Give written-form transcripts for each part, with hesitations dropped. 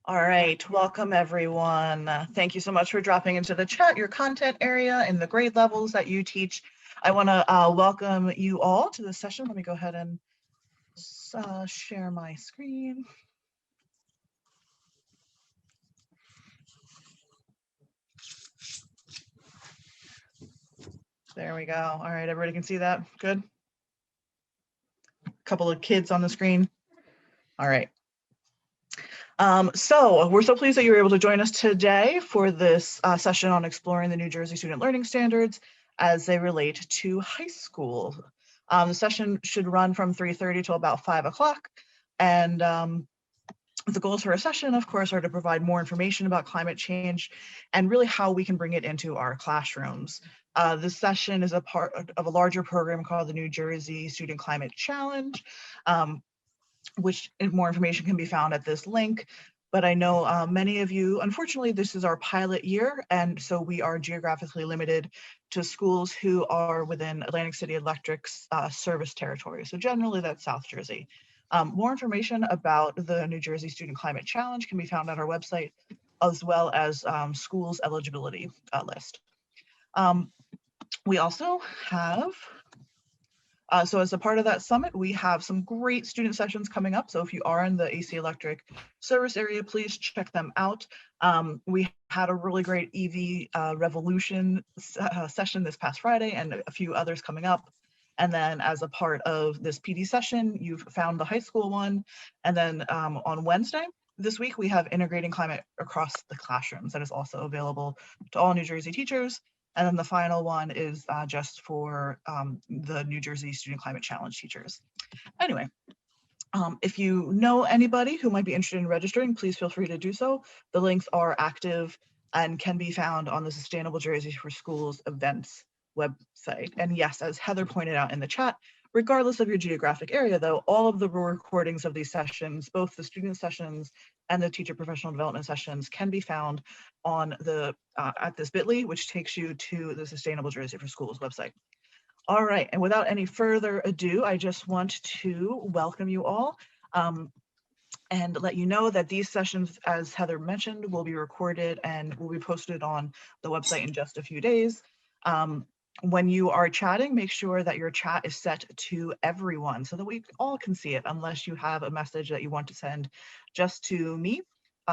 All right, welcome everyone. Thank you so much for dropping into the chat, your content area and the grade levels that you teach. I want to welcome you all to this session. Let me go ahead and share my screen. There we go. All right, everybody can see that? Good. A couple of kids on the screen. All right. So we're so pleased that you were able to join us today for this session on exploring the New Jersey student learning standards as they relate to high school. The session should run from 3:30 till about 5 o'clock. And the goals for our session, of course, are to provide more information about climate change and really how we can bring it into our classrooms. This session is a part of a larger program called the New Jersey Student Climate Challenge, which more information can be found at this link. But I know many of you, unfortunately, this is our pilot year, and so we are geographically limited to schools who are within Atlantic City Electric's service territory. So generally that's South Jersey. More information about the New Jersey Student Climate Challenge can be found at our website, as well as schools eligibility list. We also have so as a part of that summit, we have some great student sessions coming up. So if you are in the AC Electric service area, please check them out. We had a really great EV revolution session this past Friday and a few others coming up. And then as a part of this PD session, you've found the high school one. And then on Wednesday, this week, we have integrating climate across the classrooms that is also available to all New Jersey teachers. And then the final one is just for the New Jersey Student Climate Challenge teachers. Anyway, if you know anybody who might be interested in registering, please feel free to do so. The links are active and can be found on the Sustainable Jersey for Schools events website. And yes, as Heather pointed out in the chat, regardless of your geographic area, though, all of the recordings of these sessions, both the student sessions and the teacher professional development sessions, can be found on the at this bit.ly, which takes you to the Sustainable Jersey for Schools website. All right, and without any further ado, I just want to welcome you all and let you know that these sessions, as Heather mentioned, will be recorded and will be posted on the website in just a few days. When you are chatting, make sure that your chat is set to everyone so that we all can see it, unless you have a message that you want to send just to me,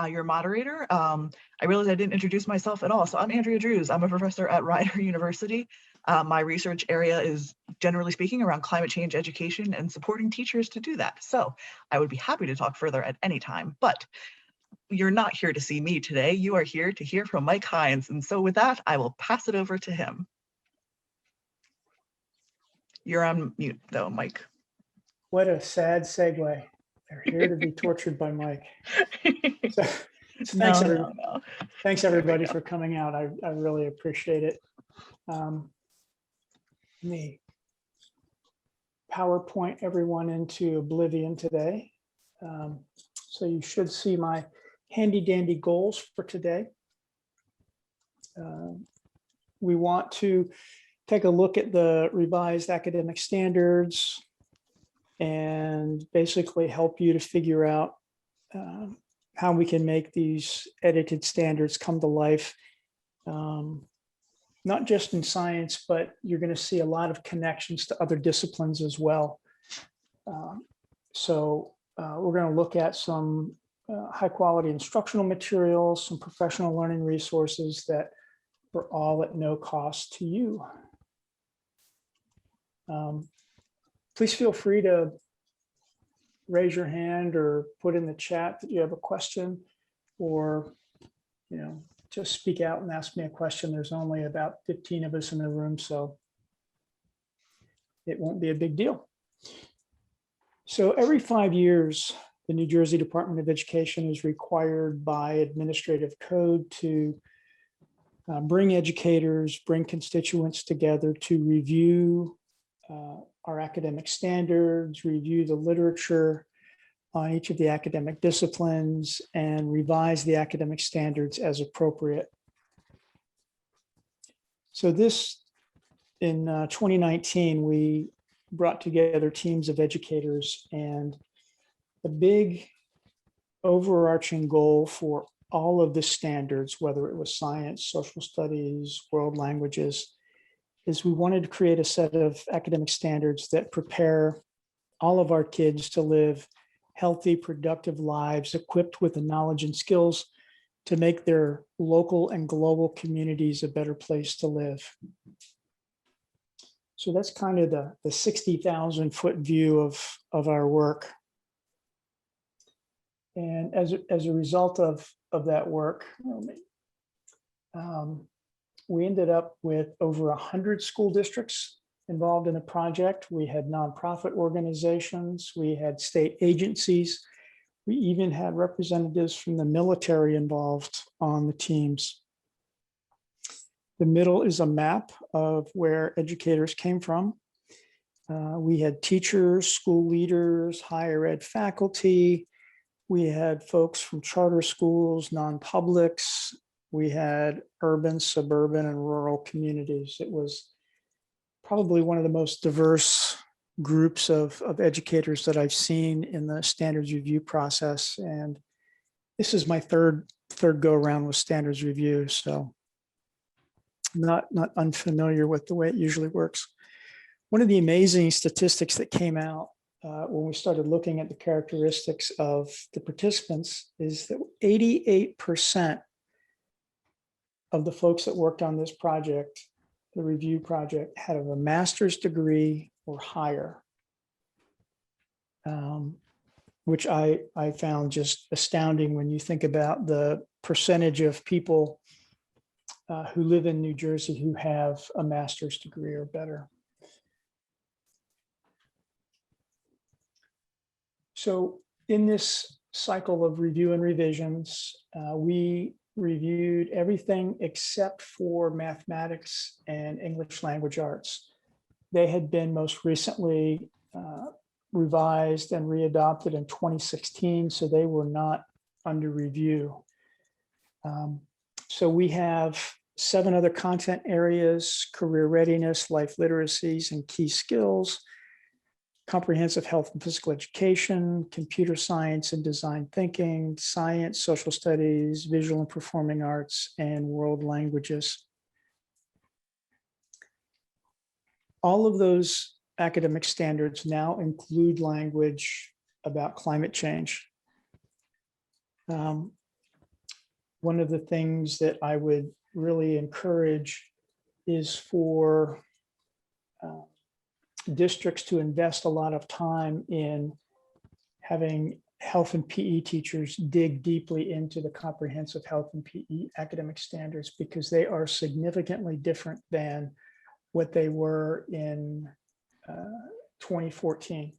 your moderator. I realized I didn't introduce myself at all. So I'm Andrea Drews. I'm a professor at Rider University. My research area is, generally speaking, around climate change education and supporting teachers to do that. So I would be happy to talk further at any time, but you're not here to see me today. You are here to hear from Mike Heinz. And so with that, I will pass it over to him. You're on mute though, Mike. What a sad segue. They're here to be tortured by Mike. So thanks, thanks everybody for coming out. I really appreciate it. Let me PowerPoint everyone into oblivion today. So you should see my handy dandy goals for today. We want to take a look at the revised academic standards and basically help you to figure out how we can make these edited standards come to life, not just in science, but you're going to see a lot of connections to other disciplines as well. So we're going to look at some high quality instructional materials, some professional learning resources that are all at no cost to you. Please feel free to raise your hand or put in the chat that you have a question, or just speak out and ask me a question. There's only about 15 of us in the room, so it won't be a big deal. So every 5 years, the New Jersey Department of Education is required by administrative code to bring educators, bring constituents together to review our academic standards, review the literature on each of the academic disciplines, and revise the academic standards as appropriate. So this, in 2019, we brought together teams of educators, and the big overarching goal for all of the standards, whether it was science, social studies, world languages, is we wanted to create a set of academic standards that prepare all of our kids to live healthy, productive lives, equipped with the knowledge and skills to make their local and global communities a better place to live. So that's kind of the 60,000-foot view of our work. And as a result of that work, we ended up with over 100 school districts involved in the project. We had nonprofit organizations, we had state agencies, we even had representatives from the military involved on the teams. The middle is a map of where educators came from. We had teachers, school leaders, higher ed faculty. We had folks from charter schools, non-publics. We had urban, suburban, and rural communities. It was probably one of the most diverse groups of educators that I've seen in the standards review process. And this is my third go around with standards review. So not unfamiliar with the way it usually works. One of the amazing statistics that came out when we started looking at the characteristics of the participants is that 88% of the folks that worked on this project, the review project, had a master's degree or higher, which I found just astounding when you think about the percentage of people who live in New Jersey who have a master's degree or better. So in this cycle of review and revisions, we reviewed everything except for mathematics and English language arts. They had been most recently revised and readopted in 2016, so they were not under review. So we have 7 other content areas: career readiness, life literacies, and key skills, comprehensive health and physical education, computer science and design thinking, science, social studies, visual and performing arts, and world languages. All of those academic standards now include language about climate change. One of the things that I would really encourage is for districts to invest a lot of time in having health and PE teachers dig deeply into the comprehensive health and PE academic standards, because they are significantly different than what they were in 2014.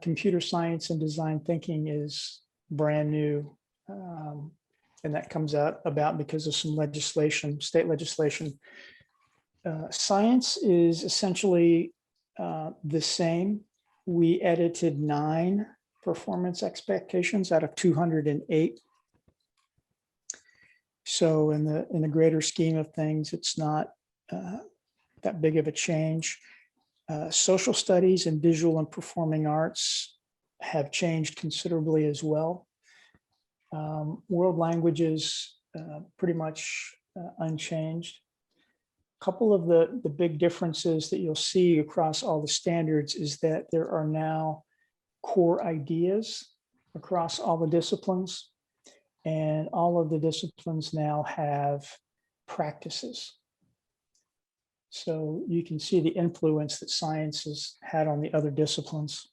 Computer science and design thinking is brand new, and that comes about because of some legislation, state legislation. Science is essentially the same. We edited 9 performance expectations out of 208. So in the greater scheme of things, it's not that big of a change. Social studies and visual and performing arts have changed considerably as well. World languages pretty much unchanged. Couple of the big differences that you'll see across all the standards is that there are now core ideas across all the disciplines, and all of the disciplines now have practices. So you can see the influence that science has had on the other disciplines.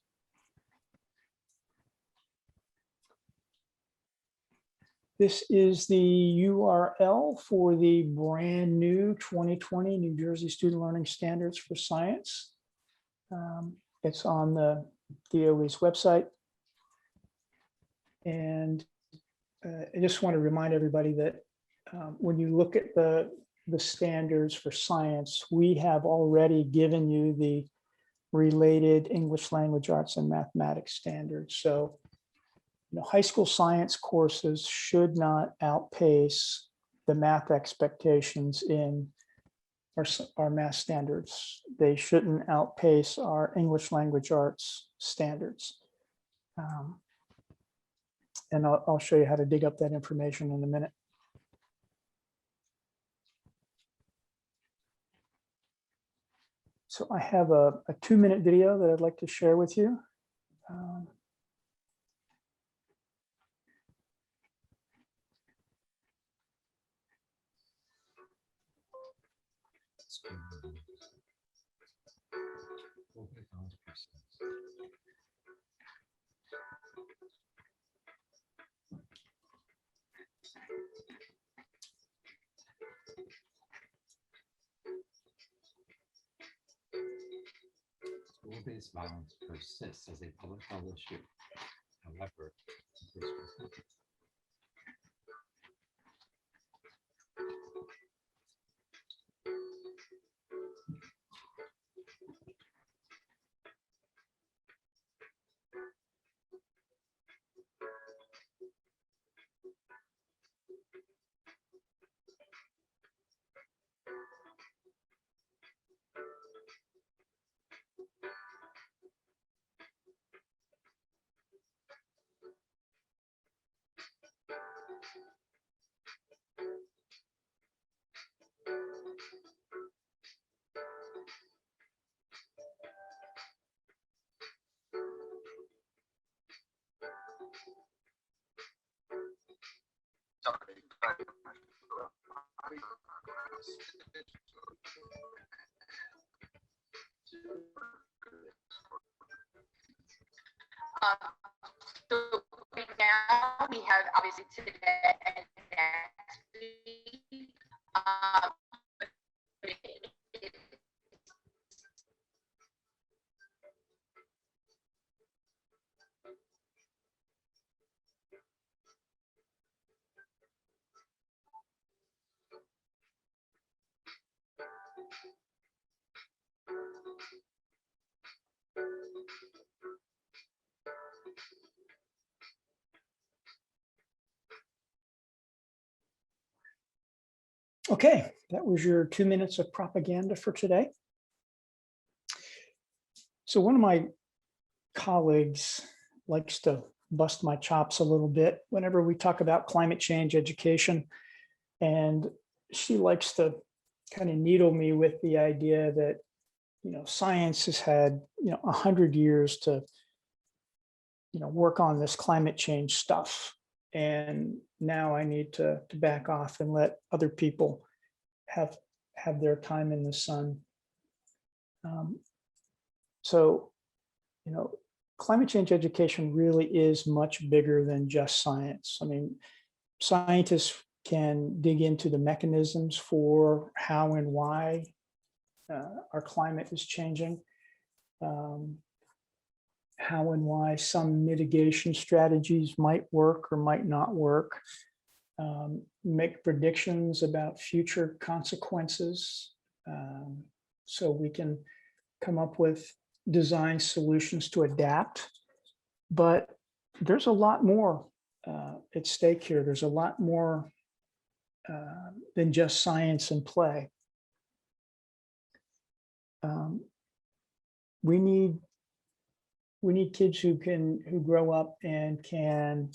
This is the URL for the brand new 2020 New Jersey Student Learning Standards for Science. It's on the DOE's website. And I just want to remind everybody that when you look at the standards for science, we have already given you the related English language arts and mathematics standards. So high school science courses should not outpace the math expectations in our math standards. They shouldn't outpace our English language arts standards. And I'll show you how to dig up that information in a minute. So I have a 2-minute video that I'd like to share with you. School-based violence persists as a public health issue. However, So right now we have obviously today and next week. Okay, that was your 2 minutes of propaganda for today. So one of my colleagues likes to bust my chops a little bit whenever we talk about climate change education. And she likes to kind of needle me with the idea that, science has had, 100 years to, work on this climate change stuff. And now I need to back off and let other people have their time in the sun. So, climate change education really is much bigger than just science. I mean, scientists can dig into the mechanisms for how and why our climate is changing, how and why some mitigation strategies might work or might not work, make predictions about future consequences, so we can come up with design solutions to adapt. But there's a lot more at stake here. There's a lot more than just science and play. We need kids who grow up and can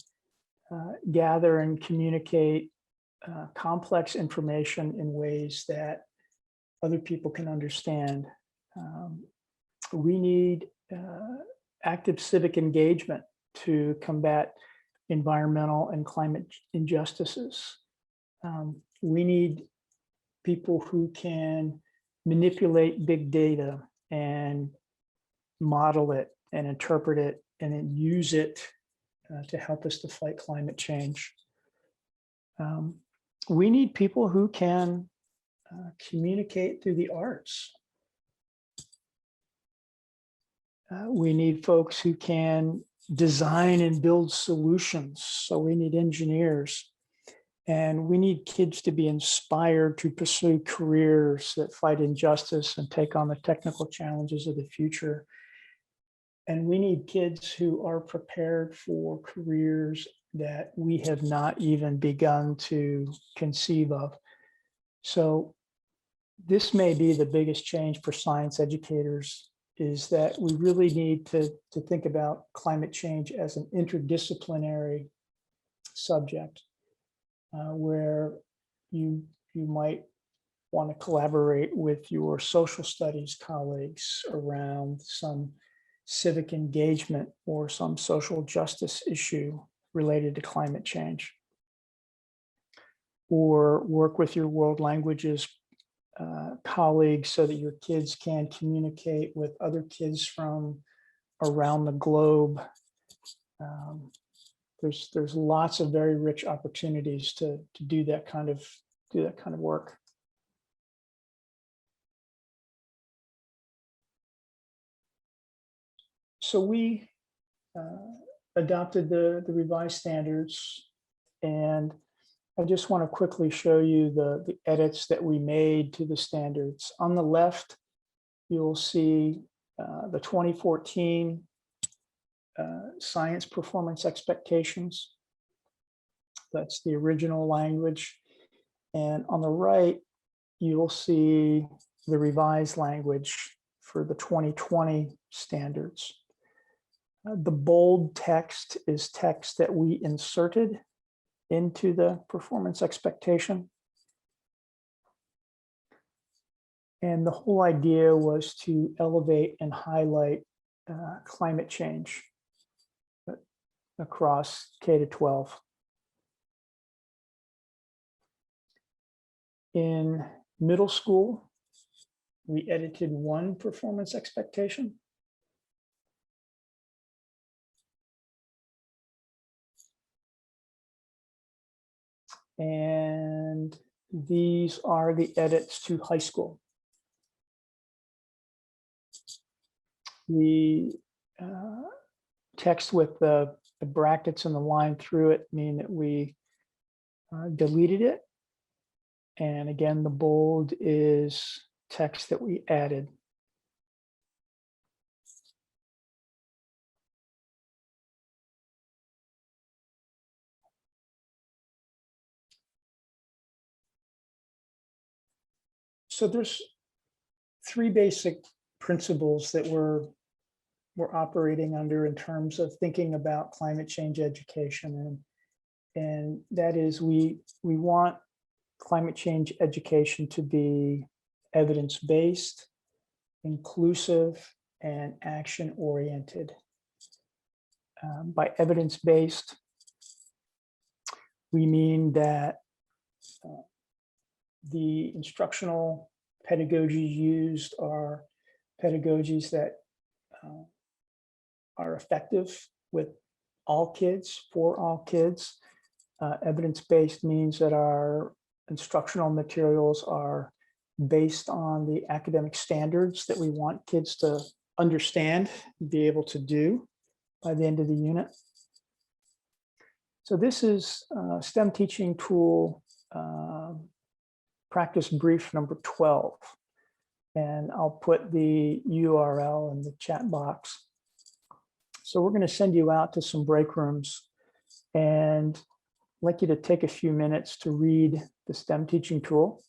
gather and communicate complex information in ways that other people can understand. We need active civic engagement to combat environmental and climate injustices. We need people who can manipulate big data and model it and interpret it and then use it to help us to fight climate change. We need people who can communicate through the arts. We need folks who can design and build solutions. So we need engineers. And we need kids to be inspired to pursue careers that fight injustice and take on the technical challenges of the future. And we need kids who are prepared for careers that we have not even begun to conceive of. So this may be the biggest change for science educators, is that we really need to think about climate change as an interdisciplinary subject where you might want to collaborate with your social studies colleagues around some civic engagement or some social justice issue related to climate change. Or work with your world languages colleagues so that your kids can communicate with other kids from around the globe. There's lots of very rich opportunities to do that kind of work. So we adopted the revised standards, and I just want to quickly show you the edits that we made to the standards. On the left, you'll see the 2014 science performance expectations. That's the original language. And on the right, you'll see the revised language for the 2020 standards. The bold text is text that we inserted into the performance expectation. And the whole idea was to elevate and highlight climate change across K-12. In middle school, we edited one performance expectation. And these are the edits to high school. The text with the brackets and the line through it mean that we deleted it. And again, the bold is text that we added. So there's three basic principles that we're operating under in terms of thinking about climate change education. And that is we want climate change education to be evidence-based, inclusive, and action-oriented. By evidence-based, we mean that the instructional pedagogies used are pedagogies that are effective with all kids, for all kids. Evidence-based means that our instructional materials are based on the academic standards that we want kids to understand, be able to do by the end of the unit. So this is STEM teaching tool practice brief number 12. And I'll put the URL in the chat box. So we're going to send you out to some break rooms, and I'd like you to take a few minutes to read the STEM teaching tool.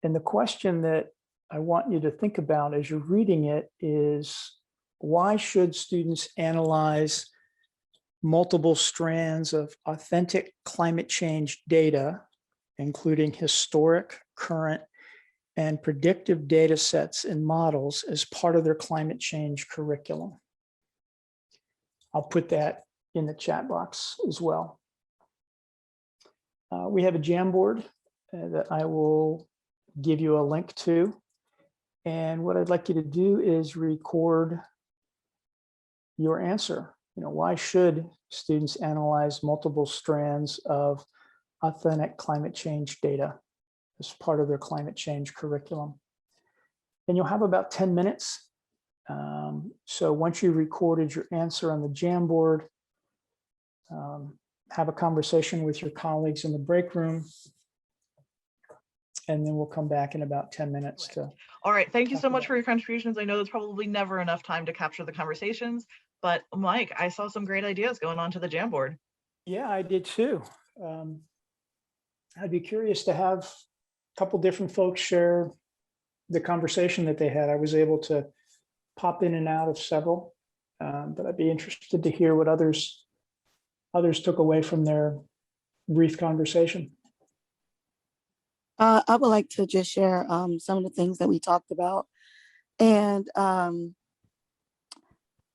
And the question that I want you to think about as you're reading it is, why should students analyze multiple strands of authentic climate change data, including historic, current, and predictive data sets and models as part of their climate change curriculum? I'll put that in the chat box as well. We have a Jamboard that I will give you a link to. And what I'd like you to do is record your answer. Why should students analyze multiple strands of authentic climate change data as part of their climate change curriculum? And you'll have about 10 minutes. So once you recorded your answer on the Jamboard, have a conversation with your colleagues in the break room, and then we'll come back in about 10 minutes to. All right, thank you so much for your contributions. I know there's probably never enough time to capture the conversations, but Mike, I saw some great ideas going on to the Jamboard. Yeah, I did too. I'd be curious to have a couple different folks share the conversation that they had. I was able to pop in and out of several, but I'd be interested to hear what others others took away from their brief conversation. I would like to just share some of the things that we talked about. And I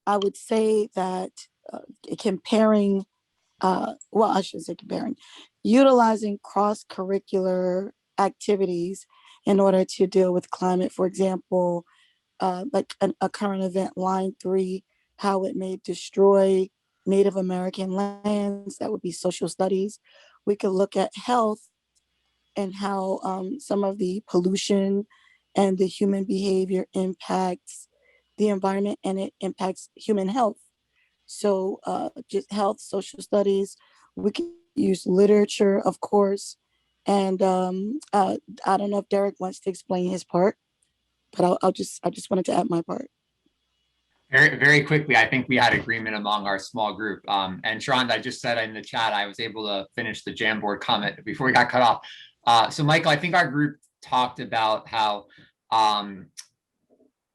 would say that comparing, well, I shouldn't say comparing, utilizing cross-curricular activities in order to deal with climate. For example, like a current event, line 3, how it may destroy Native American lands. That would be social studies. We could look at health and how some of the pollution and the human behavior impacts the environment and it impacts human health. So just health, social studies, we can use literature, of course. And I don't know if Derek wants to explain his part, but I just wanted to add my part. Very, very quickly, I think we had agreement among our small group. And Sharon, I just said in the chat, I was able to finish the Jamboard comment before we got cut off. So Michael, I think our group talked about how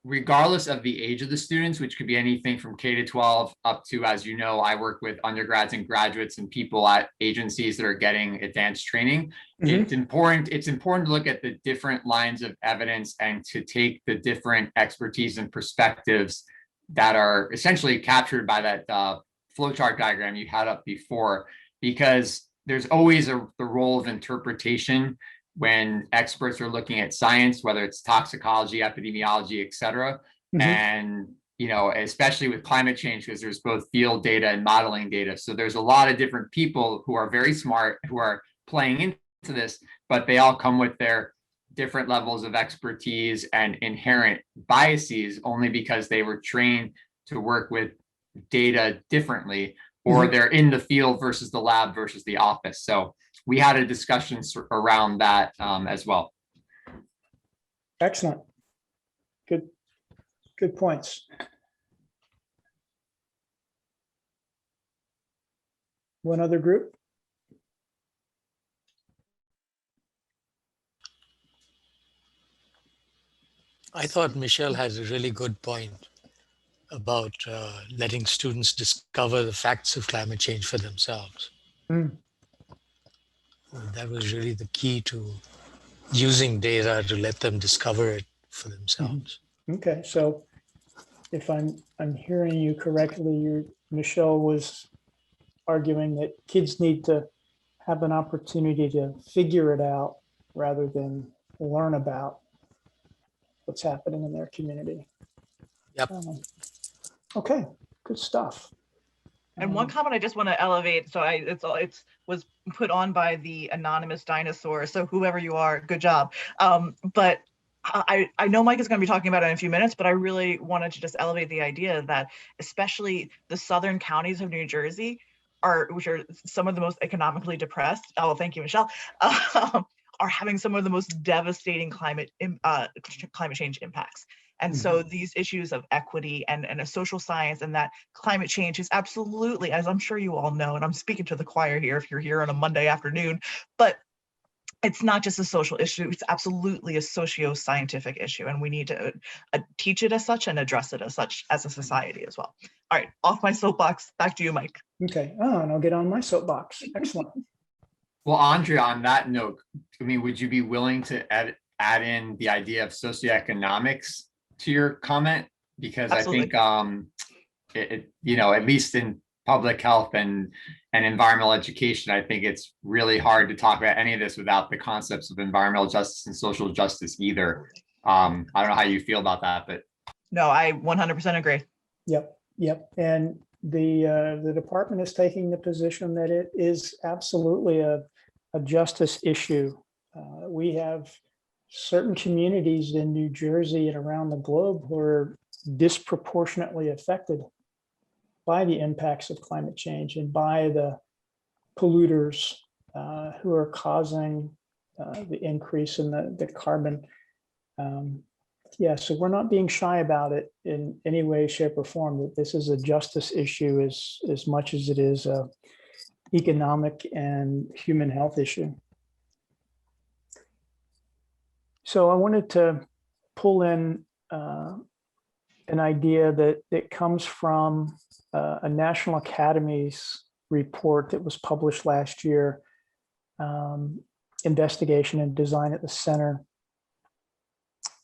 regardless of the age of the students, which could be anything from K to 12 up to, as you know, I work with undergrads and graduates and people at agencies that are getting advanced training. It's important to look at the different lines of evidence and to take the different expertise and perspectives that are essentially captured by that flowchart diagram you had up before, because there's always the role of interpretation when experts are looking at science, whether it's toxicology, epidemiology, et cetera. And, you know, especially with climate change, because there's both field data and modeling data. So there's a lot of different people who are very smart, who are playing into this, but they all come with their different levels of expertise and inherent biases only because they were trained to work with data differently, or they're in the field versus the lab versus the office. So we had a discussion around that as well. Excellent. Good points. One other group? I thought Michelle had a really good point about letting students discover the facts of climate change for themselves. That was really the key to using data to let them discover it for themselves. Okay, so if I'm hearing you correctly, Michelle was arguing that kids need to have an opportunity to figure it out rather than learn about what's happening in their community. Yep. Okay, good stuff. And one comment I just want to elevate, so it was put on by the anonymous dinosaur. So whoever you are, good job. But I know Mike is going to be talking about it in a few minutes, but I really wanted to just elevate the idea that especially the southern counties of New Jersey which are some of the most economically depressed. Oh, thank you, Michelle. Are having some of the most devastating climate change impacts. And so these issues of equity and a social science and that climate change is absolutely, as I'm sure you all know, and I'm speaking to the choir here if you're here on a Monday afternoon, but it's not just a social issue, it's absolutely a socio-scientific issue. And we need to teach it as such and address it as such as a society as well. All right, off my soapbox, back to you, Mike. Okay, and I'll get on my soapbox. Excellent. Well, Andrea, on that note, I mean, would you be willing to add in the idea of socioeconomics to your comment? Because Absolutely. I think, you know, at least in public health and environmental education, I think it's really hard to talk about any of this without the concepts of environmental justice and social justice either. I don't know how you feel about that, but. No, I 100% agree. Yep. And the department is taking the position that it is absolutely a justice issue. We have certain communities in New Jersey and around the globe who are disproportionately affected by the impacts of climate change and by the polluters who are causing the increase in the carbon. So we're not being shy about it in any way, shape, or form, that this is a justice issue as much as it is a economic and human health issue. So I wanted to pull in an idea that comes from a National Academies report that was published last year, Investigation and Design at the Center.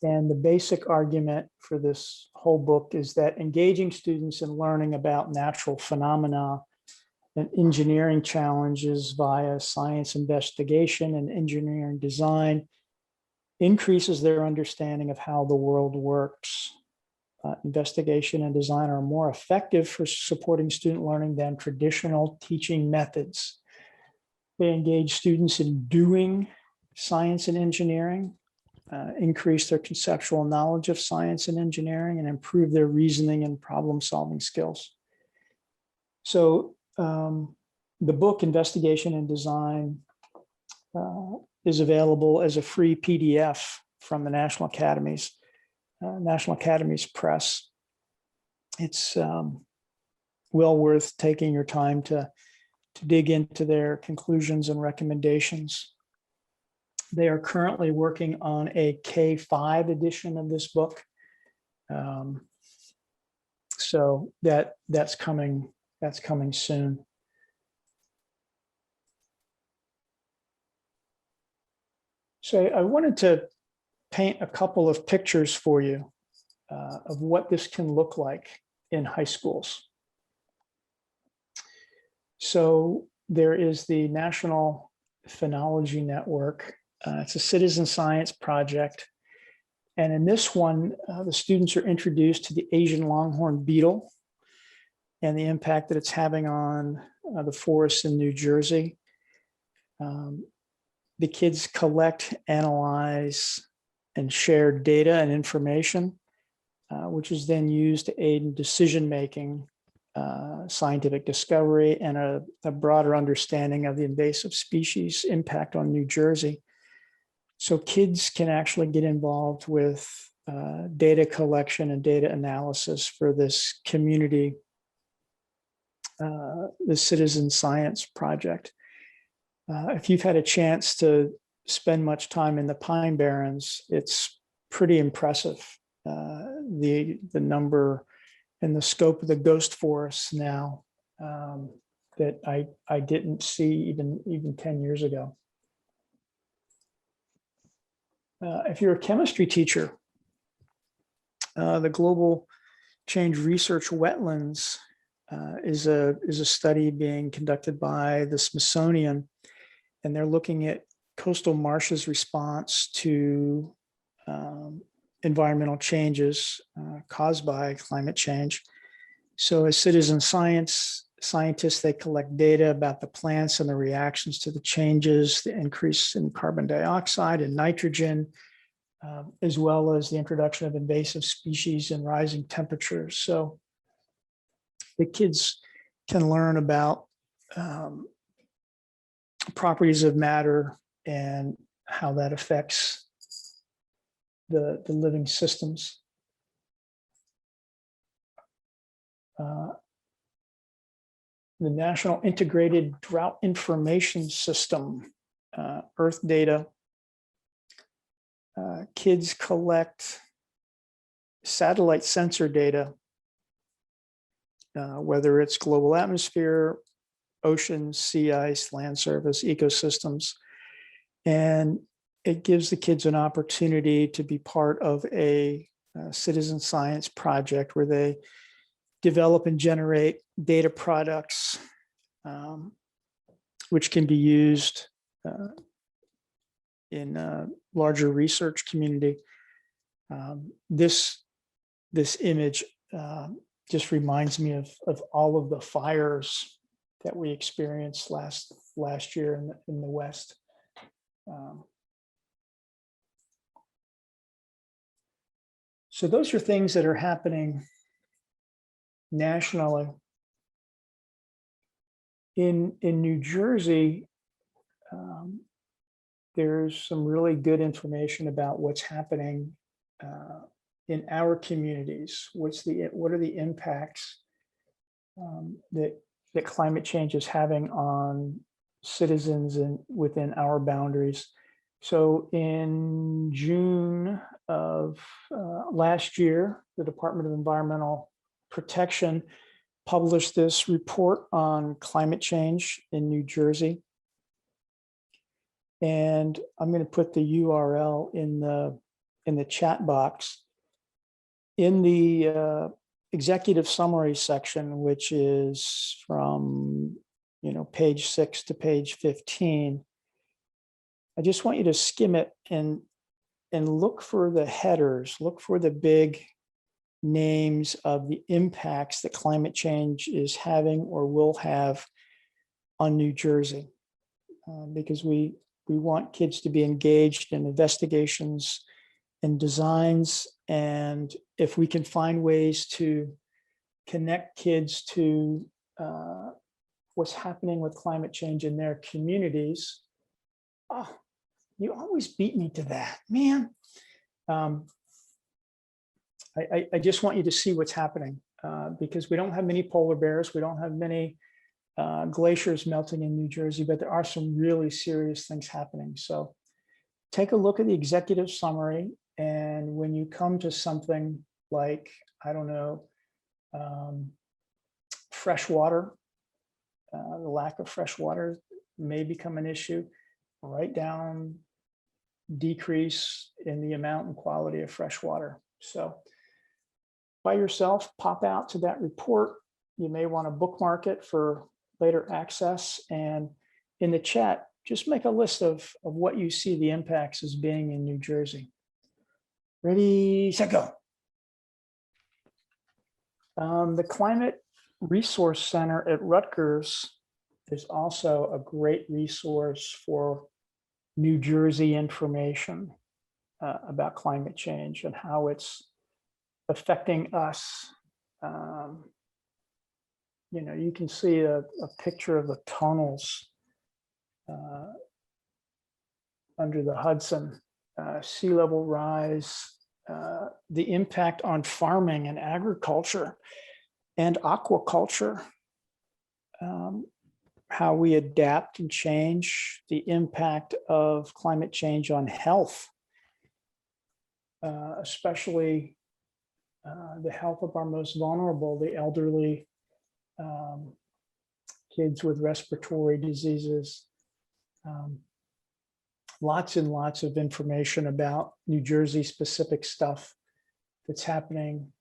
And the basic argument for this whole book is that engaging students in learning about natural phenomena and engineering challenges via science investigation and engineering design increases their understanding of how the world works. Investigation and design are more effective for supporting student learning than traditional teaching methods. They engage students in doing science and engineering, increase their conceptual knowledge of science and engineering, and improve their reasoning and problem-solving skills. So the book, Investigation and Design, is available as a free PDF from the National Academies Press. It's well worth taking your time to dig into their conclusions and recommendations. They are currently working on a K-5 edition of this book. So that's coming soon. So I wanted to paint a couple of pictures for you of what this can look like in high schools. So there is the National Phenology Network. It's a citizen science project. And in this one, the students are introduced to the Asian longhorn beetle and the impact that it's having on the forests in New Jersey. The kids collect, analyze, and share data and information, which is then used to aid in decision-making, scientific discovery, and a broader understanding of the invasive species impact on New Jersey. So kids can actually get involved with data collection and data analysis for this community, the citizen science project. If you've had a chance to spend much time in the Pine Barrens, it's pretty impressive, the number and the scope of the ghost forests now that I didn't see even 10 years ago. If you're a chemistry teacher, the Global Change Research Wetlands is a study being conducted by the Smithsonian, and they're looking at coastal marshes' response to environmental changes caused by climate change. So as citizen scientists, they collect data about the plants and the reactions to the changes, the increase in carbon dioxide and nitrogen, as well as the introduction of invasive species and rising temperatures. So the kids can learn about properties of matter and how that affects the living systems. The National Integrated Drought Information System, Earth data. Kids collect satellite sensor data, whether it's global atmosphere, oceans, sea ice, land surface, ecosystems. And it gives the kids an opportunity to be part of a citizen science project where they develop and generate data products, which can be used in a larger research community. This image just reminds me of all of the fires that we experienced last year in the West. So those are things that are happening nationally. In New Jersey, there's some really good information about what's happening in our communities. What are the impacts that climate change is having on citizens and within our boundaries. So in June of last year, the Department of Environmental Protection published this report on climate change in New Jersey. And I'm going to put the URL in the chat box. In the executive summary section, which is from page 6 to page 15, I just want you to skim it and look for the headers, look for the big names of the impacts that climate change is having or will have on New Jersey, because we want kids to be engaged in investigations and designs. And if we can find ways to connect kids to what's happening with climate change in their communities, you always beat me to that, man. I just want you to see what's happening, because we don't have many polar bears. We don't have many glaciers melting in New Jersey, but there are some really serious things happening. So take a look at the executive summary. And when you come to something like, I don't know, fresh water, the lack of fresh water may become an issue. Write down decrease in the amount and quality of fresh water. So by yourself, pop out to that report. You may want to bookmark it for later access. And in the chat, just make a list of what you see the impacts as being in New Jersey. Ready, set, go. The Climate Resource Center at Rutgers is also a great resource for New Jersey information about climate change and how it's affecting us. You can see a picture of the tunnels under the Hudson, sea level rise, the impact on farming and agriculture and aquaculture, how we adapt and change, the impact of climate change on health, especially the health of our most vulnerable, the elderly, kids with respiratory diseases. Lots and lots of information about New Jersey specific stuff that's happening,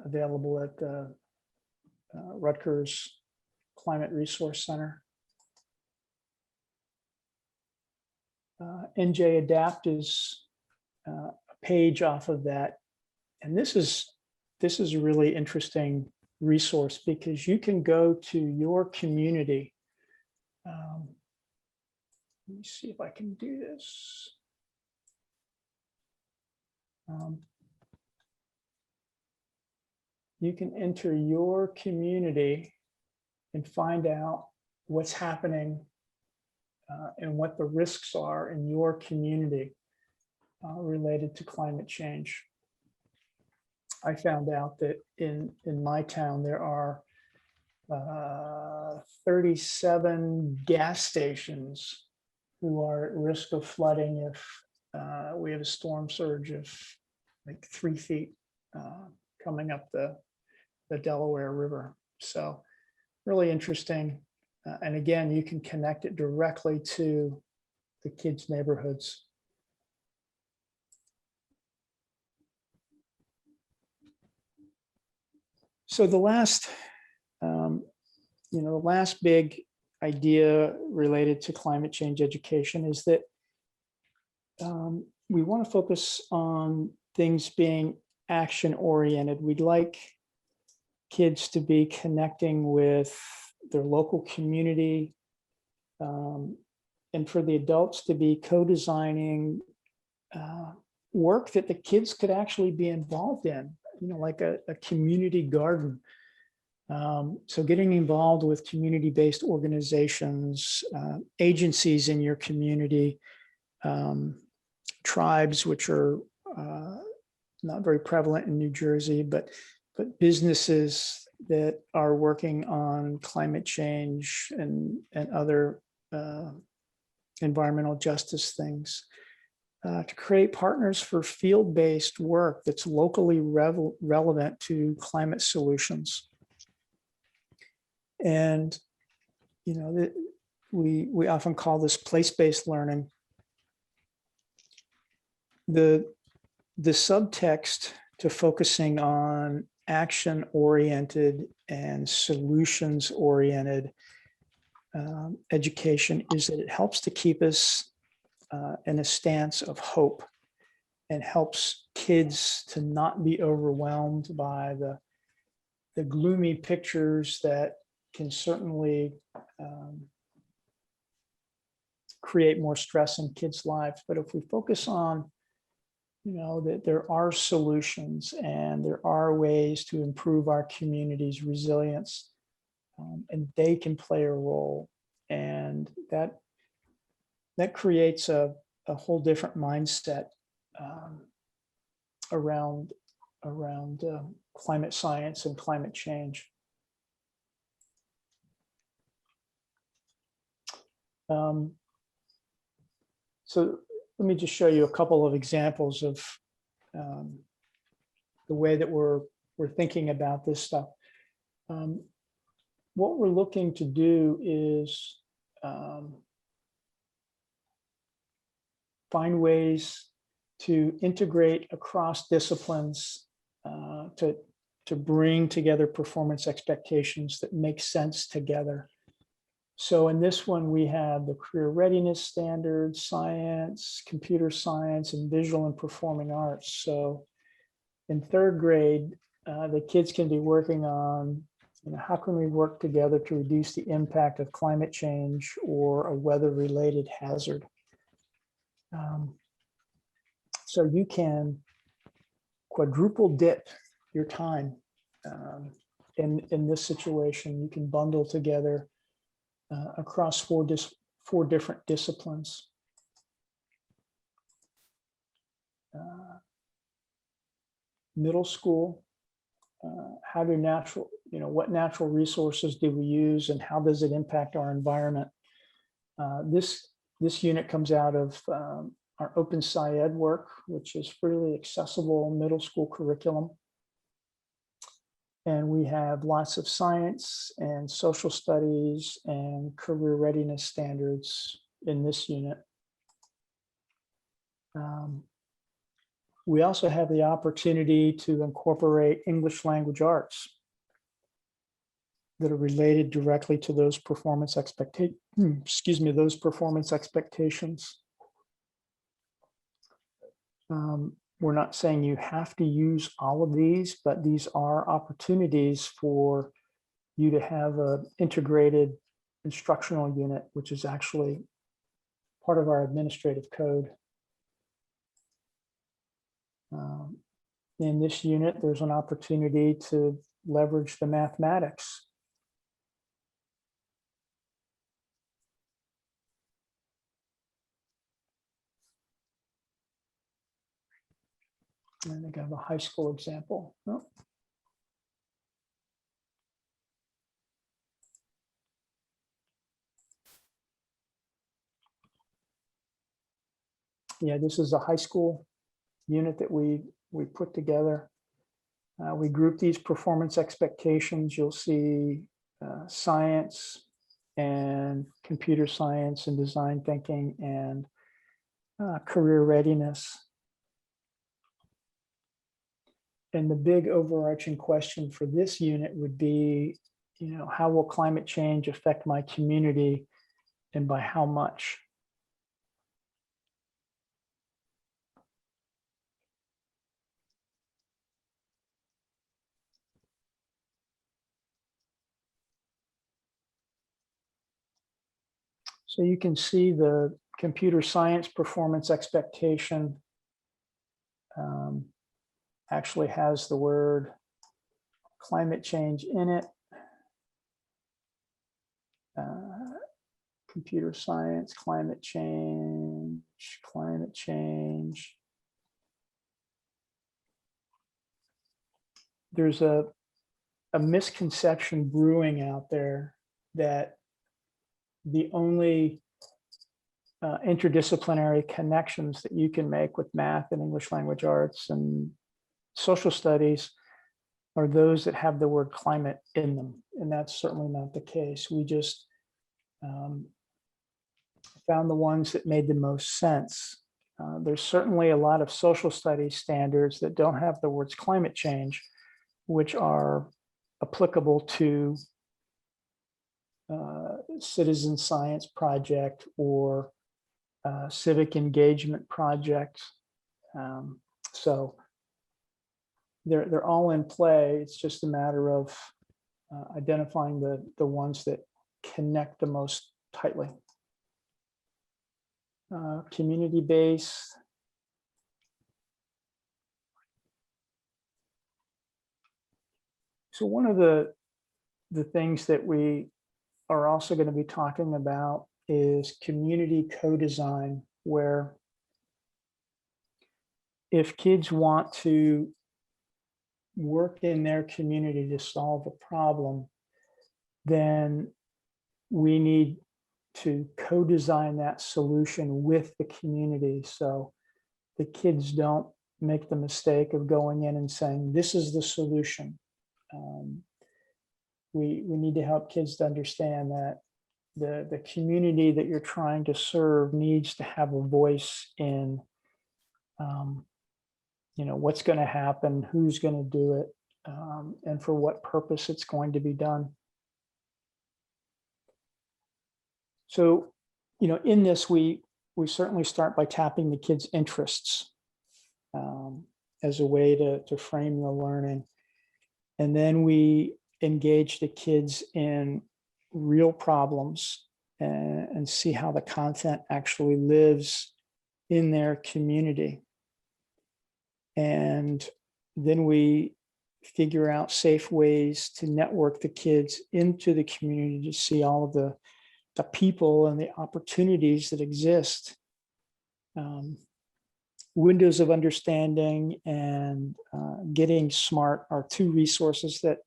available at the Rutgers Climate Resource Center. NJ Adapt is a page off of that. And this is a really interesting resource because you can go to your community. Let me see if I can do this. You can enter your community and find out what's happening and what the risks are in your community related to climate change. I found out that in my town, there are 37 gas stations who are at risk of flooding if we have a storm surge of like 3 feet coming up the Delaware River. So really interesting. And again, you can connect it directly to the kids' neighborhoods. So the last, the last big idea related to climate change education is that we want to focus on things being action oriented. We'd like kids to be connecting with their local community, and for the adults to be co-designing work that the kids could actually be involved in, like a community garden. So getting involved with community-based organizations, agencies in your community, tribes, which are not very prevalent in New Jersey, but businesses that are working on climate change and other environmental justice things, to create partners for field-based work that's locally relevant to climate solutions. And, you know, we often call this place-based learning. The subtext to focusing on action-oriented and solutions-oriented education is that it helps to keep us in a stance of hope and helps kids to not be overwhelmed by the gloomy pictures that can certainly create more stress in kids' lives. But if we focus on, you know, that there are solutions and there are ways to improve our community's resilience, and they can play a role, and that creates a whole different mindset around climate science and climate change. So let me just show you a couple of examples of the way that we're thinking about this stuff. What we're looking to do is find ways to integrate across disciplines to bring together performance expectations that make sense together. So in this one, we have the career readiness standards, science, computer science, and visual and performing arts. So in third grade, the kids can be working on, you know, how can we work together to reduce the impact of climate change or a weather-related hazard? So you can quadruple dip your time in this situation. You can bundle together across four different disciplines. Middle school, how do what natural resources do we use and how does it impact our environment? This unit comes out of our Open SciEd work, which is freely accessible middle school curriculum. And we have lots of science and social studies and career readiness standards in this unit. We also have the opportunity to incorporate English language arts that are related directly to those performance expectations. Those performance expectations. We're not saying you have to use all of these, but these are opportunities for you to have an integrated instructional unit, which is actually part of our administrative code. In this unit, there's an opportunity to leverage the mathematics. I think I have a high school example. Oh. Yeah, this is a high school unit that we put together. We group these performance expectations. You'll see science and computer science and design thinking and career readiness. And the big overarching question for this unit would be, you know, how will climate change affect my community and by how much? So you can see the computer science performance expectation actually has the word climate change in it. Computer science, climate change. There's a misconception brewing out there that the only interdisciplinary connections that you can make with math and English language arts and social studies are those that have the word climate in them. And that's certainly not the case. We just found the ones that made the most sense. There's certainly a lot of social studies standards that don't have the words climate change, which are applicable to citizen science project or civic engagement project. So they're all in play. It's just a matter of identifying the ones that connect the most tightly. Community-based. So one of the things that we are also going to be talking about is community co-design, where if kids want to work in their community to solve a problem, then we need to co-design that solution with the community, so the kids don't make the mistake of going in and saying, this is the solution. We need to help kids to understand that the community that you're trying to serve needs to have a voice in what's going to happen, who's going to do it, and for what purpose it's going to be done. So, in this, we certainly start by tapping the kids' interests as a way to frame the learning. And then we engage the kids in real problems and see how the content actually lives in their community. And then we figure out safe ways to network the kids into the community to see all of the people and the opportunities that exist. Windows of Understanding and Getting Smart are two resources that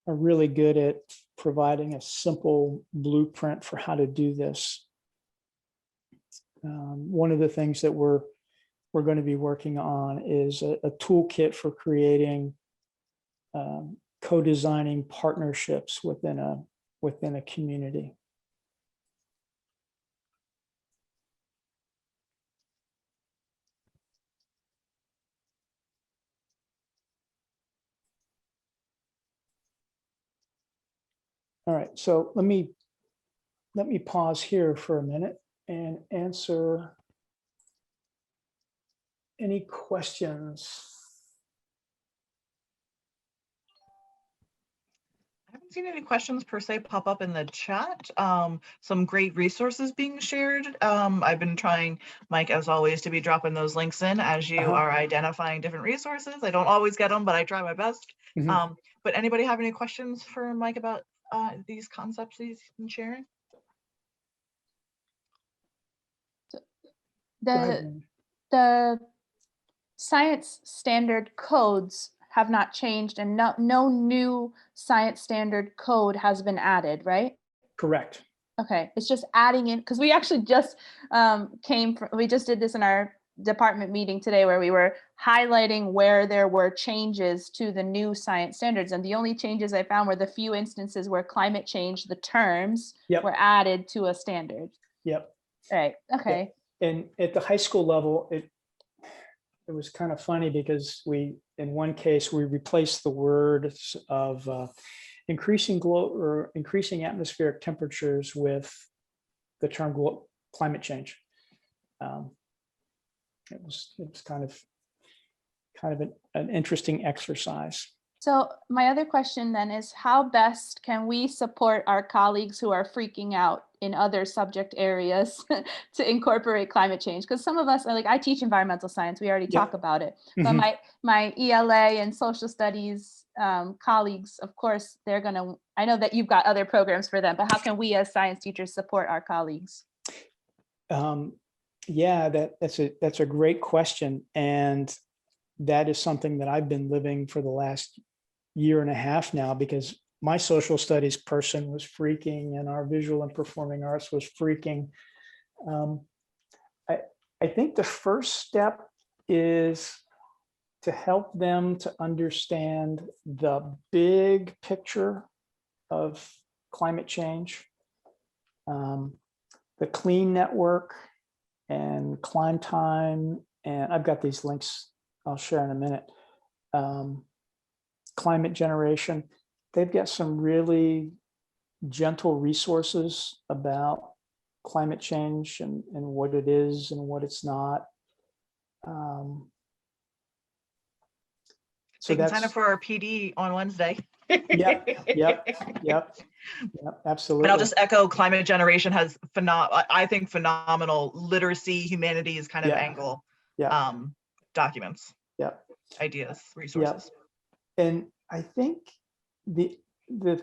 are really good at providing a simple blueprint for how to do this. One of the things that we're going to be working on is a toolkit for creating co-designing partnerships within a community. All right, so let me pause here for a minute and answer any questions. I haven't seen any questions per se pop up in the chat. Some great resources being shared. I've been trying, Mike, as always, to be dropping those links in as you are identifying different resources. I don't always get them, but I try my best. But anybody have any questions for Mike about these concepts he's been sharing? The science standard codes have not changed, and no new science standard code has been added, right? Correct. Okay, it's just adding in, because we actually just we just did this in our department meeting today, where we were highlighting where there were changes to the new science standards, and the only changes I found were the few instances where climate change, the terms were added to a standard. Yep. Right. Okay. And at the high school level, it was kind of funny because in one case, we replaced the words of increasing atmospheric temperatures with the term climate change. It was kind of an interesting exercise. So my other question then is, how best can we support our colleagues who are freaking out in other subject areas to incorporate climate change? Because some of us, like, I teach environmental science, we already talk about it, but my ELA and social studies colleagues, of course, I know that you've got other programs for them, but how can we as science teachers support our colleagues? Yeah, that's a great question. And that is something that I've been living for the last year and a half now, because my social studies person was freaking and our visual and performing arts was freaking. I think the first step is to help them to understand the big picture of climate change, the clean network and climb time. And I've got these links I'll share in a minute. Climate generation. They've got some really gentle resources about climate change and what it is and what it's not. So They can that's sign up for our PD on Wednesday. yep, absolutely. And I'll just echo, climate generation has I think phenomenal literacy, humanities kind of angle. Documents. Ideas, resources. And I think the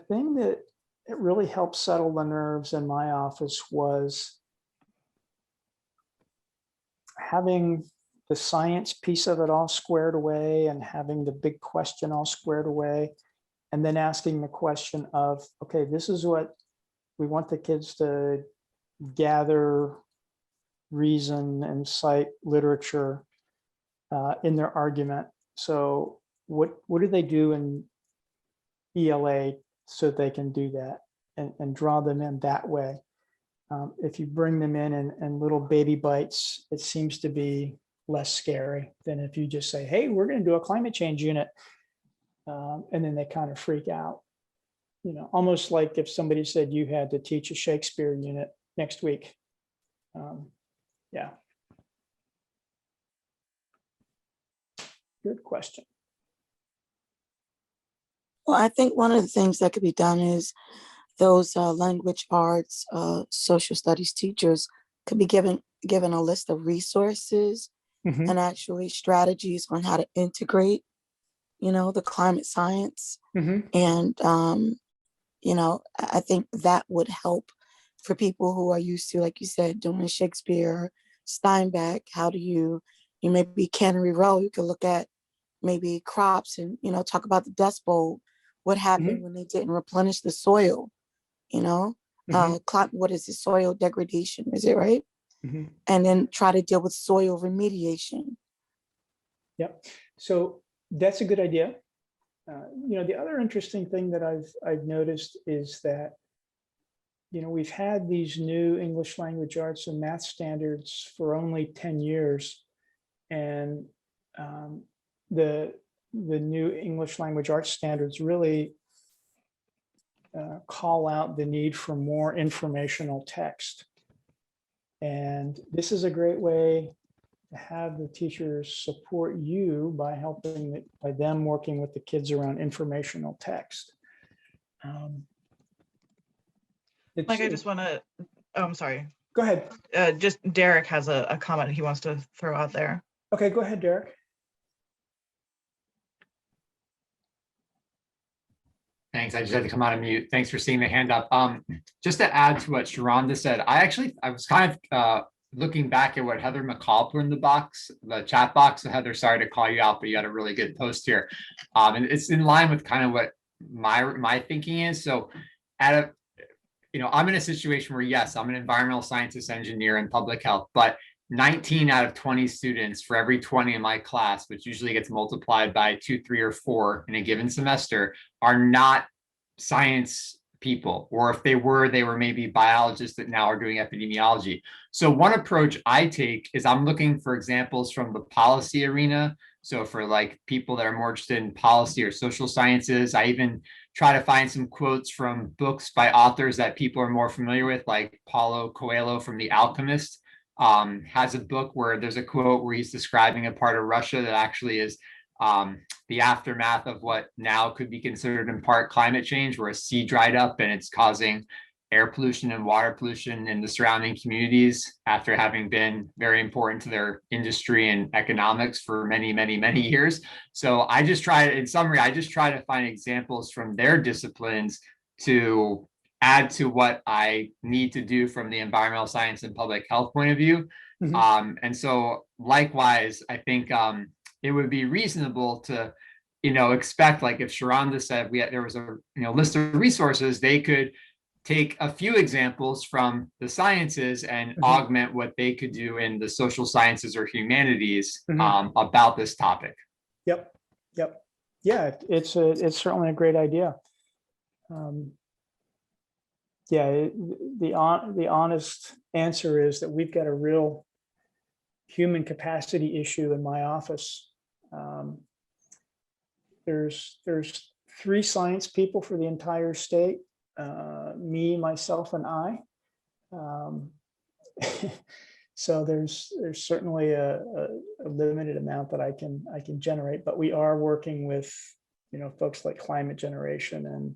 thing that it really helped settle the nerves in my office was having the science piece of it all squared away and having the big question all squared away, and then asking the question of, okay, this is what we want the kids to gather, reason, and cite literature in their argument. So what do they do in ELA so they can do that and draw them in that way? If you bring them in little baby bites, it seems to be less scary than if you just say, hey, we're going to do a climate change unit. And then they kind of freak out, almost like if somebody said you had to teach a Shakespeare unit next week. Yeah. Good question. Well, I think one of the things that could be done is those language arts, social studies teachers could be given a list of resources and actually strategies on how to integrate, the climate science. And, I think that would help for people who are used to, like you said, doing Shakespeare, Steinbeck. How do you maybe Cannery Row, you could look at maybe crops and, talk about the Dust Bowl, what happened when they didn't replenish the soil, what is it, soil degradation, is it right? And then try to deal with soil remediation. Yep. So that's a good idea. The other interesting thing that I've noticed is that, we've had these new English language arts and math standards for only 10 years. And the new English language arts standards really call out the need for more informational text. And this is a great way to have the teachers support you by by them working with the kids around informational text. Mike, I just want to, I'm sorry. Go ahead. Just Derek has a comment he wants to throw out there. Okay, go ahead, Derek. Thanks. I just had to come out of mute. Thanks for seeing the hand up. Just to add to what Sharonda said, I was kind of looking back at what Heather McCall put in the chat box. So Heather, sorry to call you out, but you had a really good post here. And it's in line with kind of what my thinking is. So I'm in a situation where, yes, I'm an environmental scientist engineer in public health, but 19 out of 20 students for every 20 in my class, which usually gets multiplied by 2, 3, or 4 in a given semester, are not science people, or if they were maybe biologists that now are doing epidemiology. So one approach I take is I'm looking for examples from the policy arena. So for like people that are more interested in policy or social sciences, I even try to find some quotes from books by authors that people are more familiar with, like Paulo Coelho from The Alchemist. Has a book where there's a quote where he's describing a part of Russia that actually is the aftermath of what now could be considered in part climate change, where a sea dried up and it's causing air pollution and water pollution in the surrounding communities after having been very important to their industry and economics for many, many, many years. So in summary, I just try to find examples from their disciplines to add to what I need to do from the environmental science and public health point of view. And so likewise, I think it would be reasonable to, expect, like if Sharonda said there was a list of resources, they could take a few examples from the sciences and augment what they could do in the social sciences or humanities about this topic. Yep. Yeah, it's certainly a great idea. Yeah, the honest answer is that we've got a real human capacity issue in my office. There's 3 science people for the entire state, me, myself, and I. So there's certainly a limited amount that I can generate, but we are working with, folks like Climate Generation and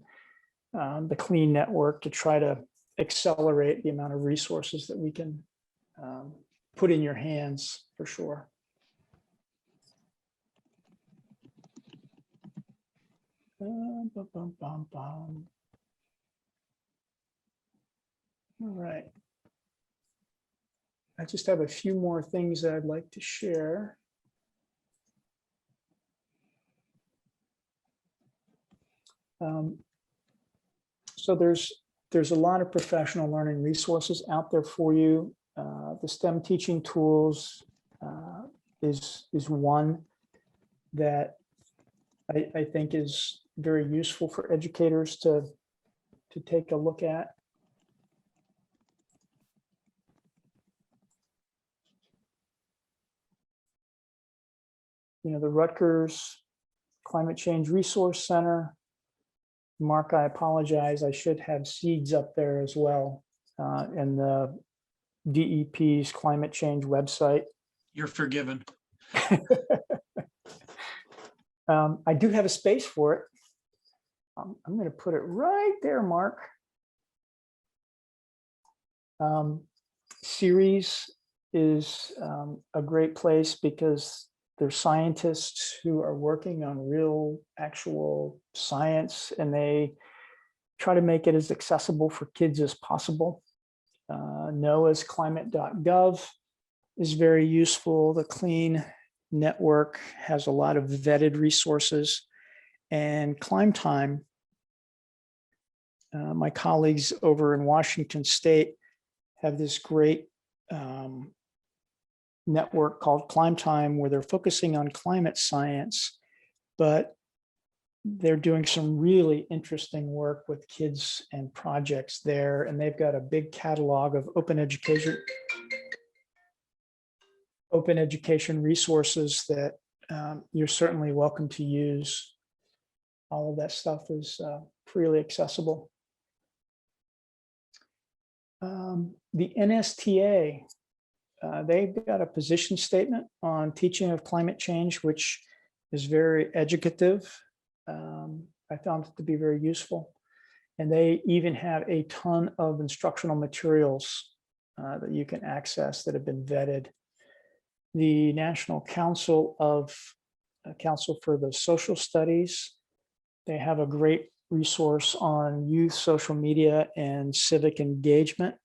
the Clean Network to try to accelerate the amount of resources that we can put in your hands, for sure. All right. I just have a few more things that I'd like to share. So there's a lot of professional learning resources out there for you. The STEM teaching tools is one that I think is very useful for educators to take a look at. The Rutgers Climate Change Resource Center. Mark, I apologize. I should have seeds up there as well, and the DEP's climate change website. You're forgiven. I do have a space for it. I'm going to put it right there, Mark. Series is a great place because there's scientists who are working on real, actual science, and they try to make it as accessible for kids as possible. NOAA's climate.gov is very useful. The Clean Network has a lot of vetted resources, and Climb Time. My colleagues over in Washington State have this great network called Climb Time, where they're focusing on climate science, but they're doing some really interesting work with kids and projects there. And they've got a big catalog of open education resources that you're certainly welcome to use. All of that stuff is freely accessible. The NSTA, they've got a position statement on teaching of climate change, which is very educative. I found it to be very useful. And they even have a ton of instructional materials that you can access that have been vetted. The National Council for the Social Studies, they have a great resource on youth social media and civic engagement.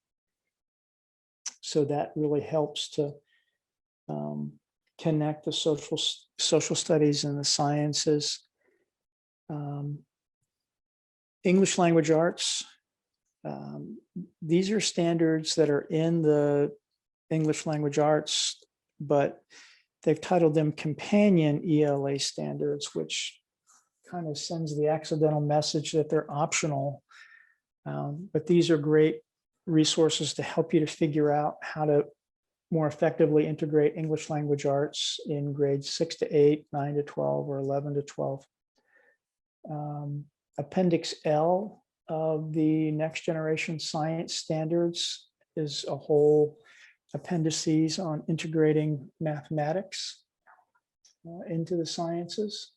So that really helps to connect the social studies and the sciences. English language arts. These are standards that are in the English language arts, but they've titled them companion ELA standards, which kind of sends the accidental message that they're optional. But these are great resources to help you to figure out how to more effectively integrate English language arts in grades 6 to 8, 9 to 12, or 11 to 12. Appendix L of the Next Generation Science Standards is a whole appendices on integrating mathematics into the sciences.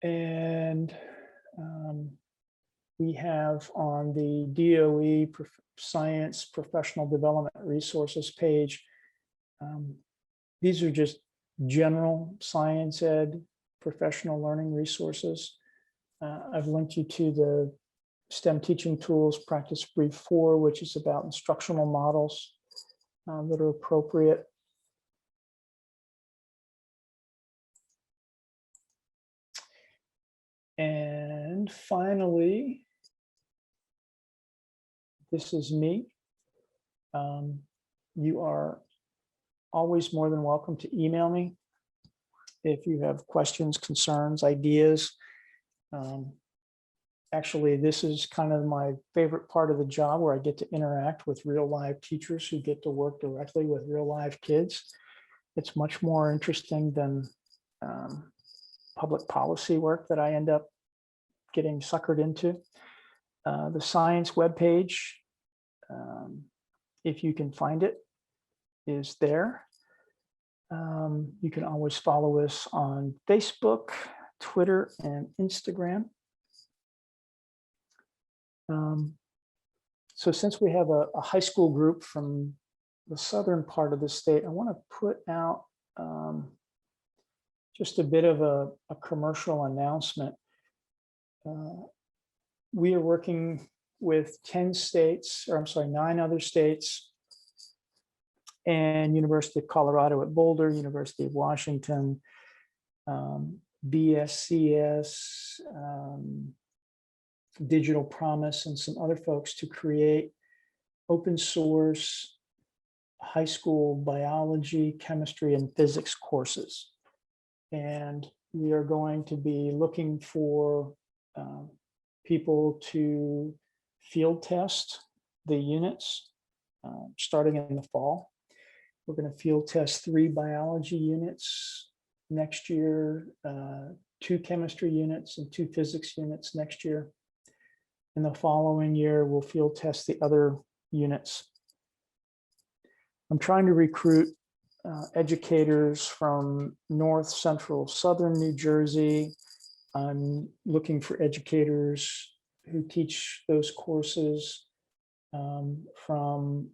And we have on the DOE Science Professional Development Resources page, these are just general science ed professional learning resources. I've linked you to the STEM Teaching Tools Practice Brief 4, which is about instructional models that are appropriate. And finally, this is me. You are always more than welcome to email me if you have questions, concerns, ideas. Actually, this is kind of my favorite part of the job, where I get to interact with real live teachers who get to work directly with real live kids. It's much more interesting than public policy work that I end up getting suckered into. The science webpage, if you can find it, is there. You can always follow us on Facebook, Twitter, and Instagram. So since we have a high school group from the southern part of the state, I want to put out just a bit of a commercial announcement. We are working with 10 states, or I'm sorry, 9 other states, and University of Colorado at Boulder, University of Washington, BSCS, Digital Promise, and some other folks to create open source high school biology, chemistry, and physics courses. And we are going to be looking for people to field test the units starting in the fall. We're going to field test 3 biology units next year, 2 chemistry units, and 2 physics units next year. In the following year, we'll field test the other units. I'm trying to recruit educators from North, Central, Southern New Jersey. I'm looking for educators who teach those courses from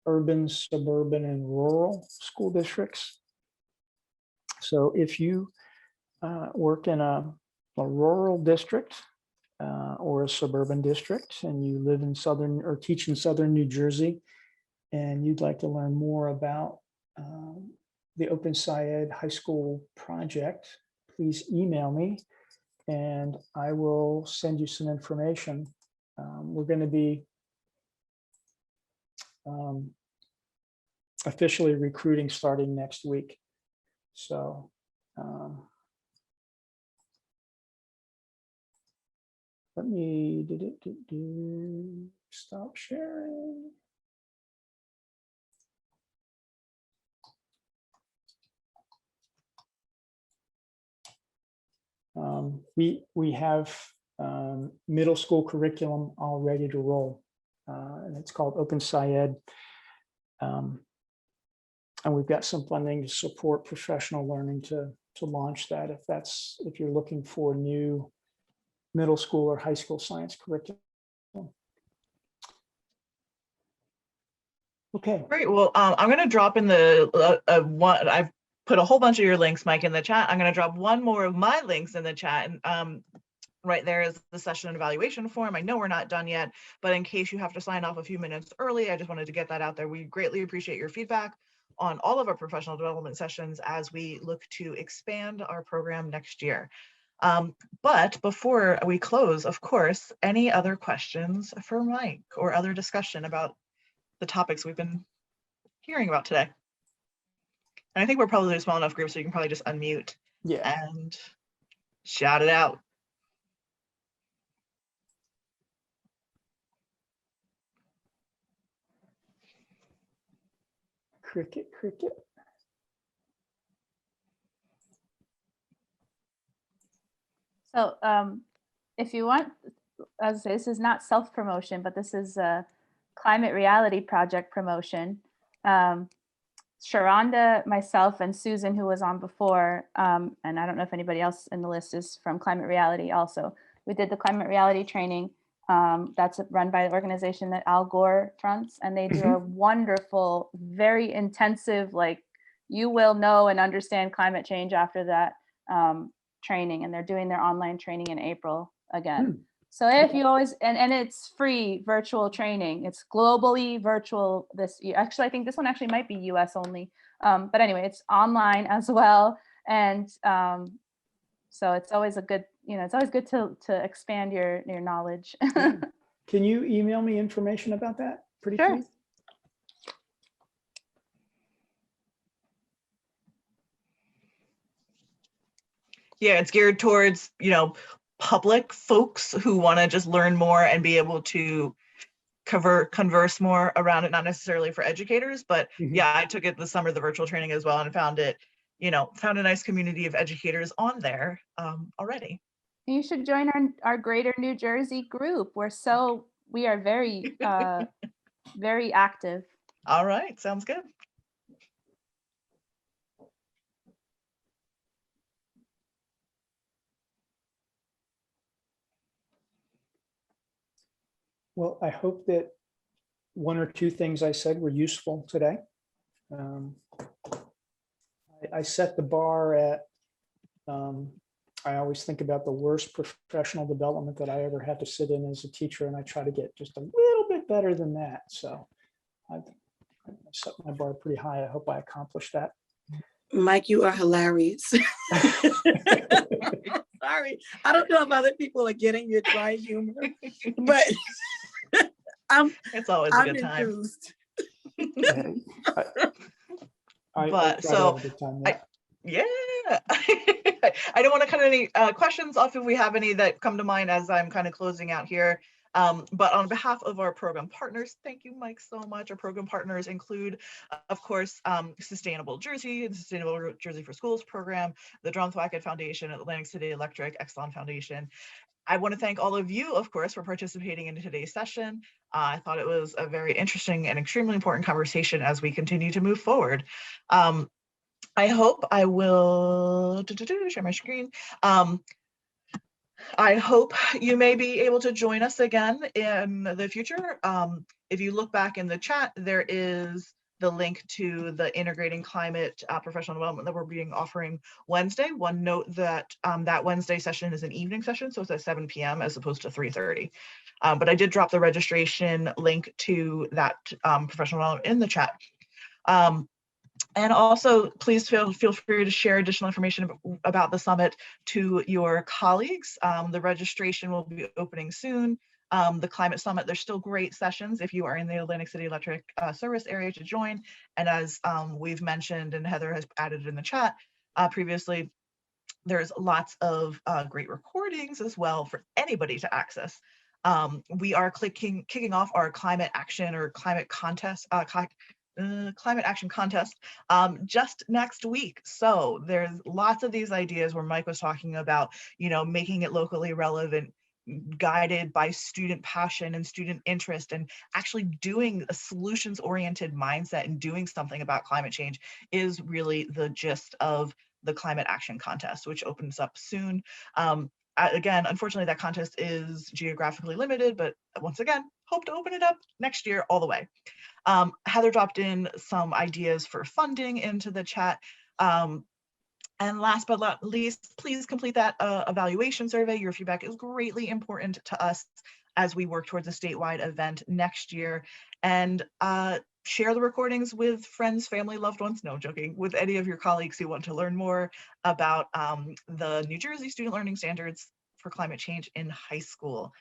urban, suburban, and rural school districts. So if you work in a rural district or a suburban district, and you live in southern or teach in southern New Jersey, and you'd like to learn more about the Open SciEd High School project, please email me and I will send you some information. We're going to be officially recruiting starting next week. So let me stop sharing. We have middle school curriculum all ready to roll, and it's called Open SciEd. And we've got some funding to support professional learning to launch that, if you're looking for new middle school or high school science curriculum. Okay. Great. Well, I'm going to drop in the one. I've put a whole bunch of your links, Mike, in the chat. I'm going to drop one more of my links in the chat. And right there is the session and evaluation form. I know we're not done yet, but in case you have to sign off a few minutes early, I just wanted to get that out there. We greatly appreciate your feedback on all of our professional development sessions as we look to expand our program next year. But before we close, of course, any other questions for Mike or other discussion about the topics we've been hearing about today? And I think we're probably a small enough group, so you can probably just unmute and shout it out. Cricket. So if you want, as I say, this is not self-promotion, but this is a climate reality project promotion. Sharonda, myself, and Susan, who was on before, and I don't know if anybody else in the list is from Climate Reality also. We did the climate reality training that's run by the organization that Al Gore fronts, and they do a wonderful, very intensive, like, you will know and understand climate change after that training, and they're doing their online training in April again. So if you always, and it's free virtual training, it's globally virtual this year. Actually, I think this one actually might be US only. But anyway, it's online as well. And so it's always a good, it's always good to expand your knowledge. Can you email me information about that? Pretty sure. please? Yeah, it's geared towards, public folks who want to just learn more and be able to converse more around it, not necessarily for educators, but Mhm. yeah, I took it this summer, the virtual training as well, and found it, found a nice community of educators on there already. You should join our Greater New Jersey group. We are very, very active. All right, sounds good. Well, I hope that one or two things I said were useful today. I set the bar at, I always think about the worst professional development that I ever had to sit in as a teacher, and I try to get just a little bit better than that. So I set my bar pretty high. I hope I accomplished that. Mike, you are hilarious. Sorry, I don't know if other people are getting your dry humor, but It's always a good time. Enthused. But so yeah, I don't want to cut any questions off if we have any that come to mind as I'm kind of closing out here. But on behalf of our program partners, thank you, Mike, so much. Our program partners include, of course, Sustainable Jersey, the Sustainable Jersey for Schools program, the John Thwackett Foundation, Atlantic City Electric, Exelon Foundation. I want to thank all of you, of course, for participating in today's session. I thought it was a very interesting and extremely important conversation as we continue to move forward. I hope I will share my screen. I hope you may be able to join us again in the future. If you look back in the chat, there is the link to the Integrating Climate Professional Development that we're being offering Wednesday. One note that that Wednesday session is an evening session, so it's at 7 p.m. as opposed to 3:30. But I did drop the registration link to that professional development in the chat. And also, please feel free to share additional information about the summit to your colleagues. The registration will be opening soon. The Climate Summit, there's still great sessions if you are in the Atlantic City Electric service area to join. And as we've mentioned and Heather has added in the chat previously, there's lots of great recordings as well for anybody to access. We are kicking off our climate action or climate contest, climate action contest just next week. So there's lots of these ideas where Mike was talking about, making it locally relevant, guided by student passion and student interest, and actually doing a solutions-oriented mindset and doing something about climate change is really the gist of the climate action contest, which opens up soon. Again, unfortunately, that contest is geographically limited, but once again, hope to open it up next year all the way. Heather dropped in some ideas for funding into the chat. And last but not least, please complete that evaluation survey. Your feedback is greatly important to us as we work towards a statewide event next year. And share the recordings with friends, family, loved ones, no joking, with any of your colleagues who want to learn more about the New Jersey Student Learning Standards for Climate Change in High School.